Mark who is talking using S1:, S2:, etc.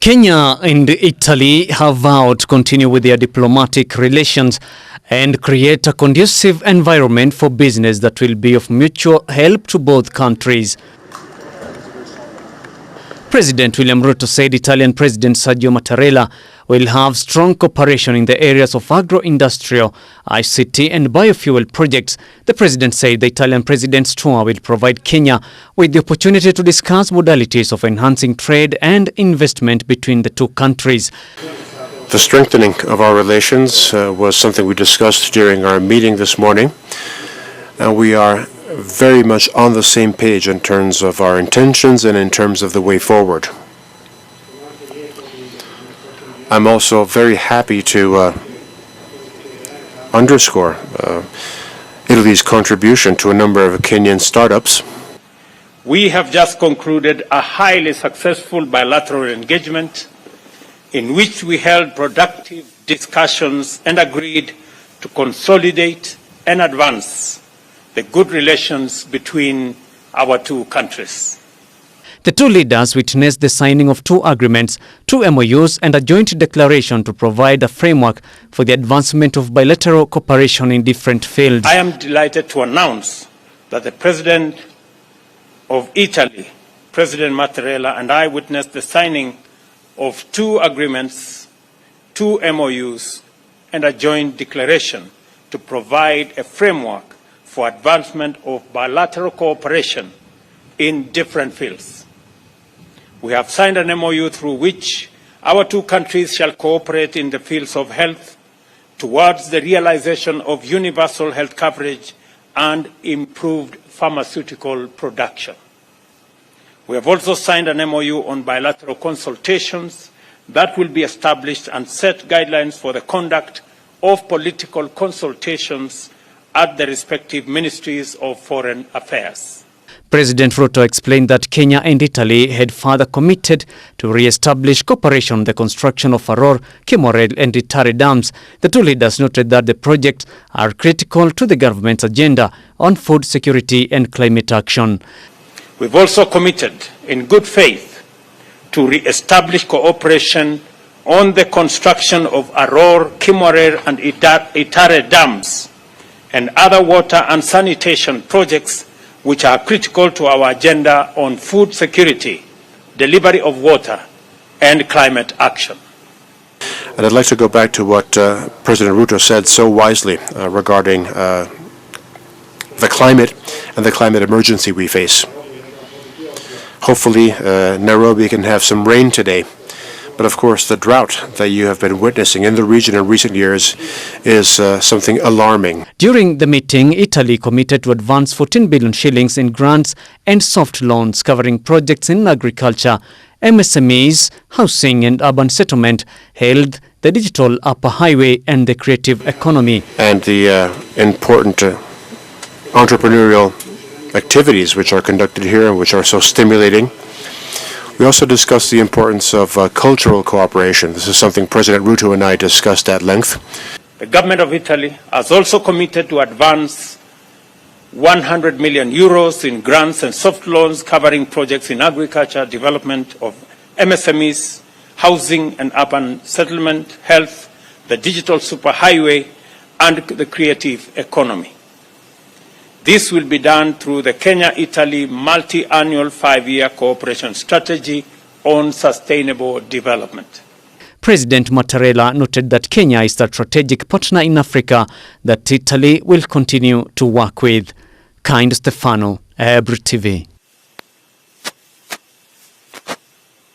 S1: Kenya and Italy have vowed to continue with their diplomatic relations and create a conducive environment for business that will be of mutual help to both countries. President William Ruto said Italian President Sergio Mattarella will have strong cooperation in the areas of agro-industrial, ICT and biofuel projects. The president said the Italian president's tour will provide Kenya with the opportunity to discuss modalities of enhancing trade and investment between the two countries.
S2: The strengthening of our relations was something we discussed during our meeting this morning, and we are very much on the same page in terms of our intentions and in terms of the way forward. I'm also very happy to underscore Italy's contribution to a number of Kenyan startups.
S3: We have just concluded a highly successful bilateral engagement in which we held productive discussions and agreed to consolidate and advance the good relations between our two countries.
S1: The two leaders witnessed the signing of two agreements, two MOUs and a joint declaration to provide a framework for the advancement of bilateral cooperation in different fields.
S3: I am delighted to announce that the President of Italy, President Mattarella, and I witnessed the signing of two agreements, two MOUs, and a joint declaration to provide a framework for advancement of bilateral cooperation in different fields. We have signed an MOU through which our two countries shall cooperate in the fields of health towards the realization of universal health coverage and improved pharmaceutical production. We have also signed an MOU on bilateral consultations that will be established and set guidelines for the conduct of political consultations at the respective ministries of foreign affairs.
S1: President Ruto explained that Kenya and Italy had further committed to re-establish cooperation on the construction of Aror, Kimorel and Itare dams. The two leaders noted that the projects are critical to the government's agenda on food security and climate action.
S3: We've also committed in good faith to re-establish cooperation on the construction of Aror, Kimorel and Itare dams and other water and sanitation projects which are critical to our agenda on food security, delivery of water, and climate action.
S2: And I'd like to go back to what President Ruto said so wisely regarding the climate and the climate emergency we face. Hopefully, Nairobi can have some rain today. But of course, the drought that you have been witnessing in the region in recent years is something alarming.
S1: During the meeting, Italy committed to advance 14 billion shillings in grants and soft loans covering projects in agriculture, MSMEs, housing and urban settlement, health, the digital upper highway and the creative economy.
S2: And the important entrepreneurial activities which are conducted here and which are so stimulating. We also discussed the importance of cultural cooperation. This is something President Ruto and I discussed at length.
S3: The government of Italy has also committed to advance 100 million euros in grants and soft loans covering projects in agriculture, development of MSMEs, housing and urban settlement, health, the digital superhighway, and the creative economy. This will be done through the Kenya-Italy multi-annual 5-year cooperation strategy on sustainable development.
S1: President Mattarella noted that Kenya is a strategic partner in Africa that Italy will continue to work with. Kind Stefano, Ebru TV.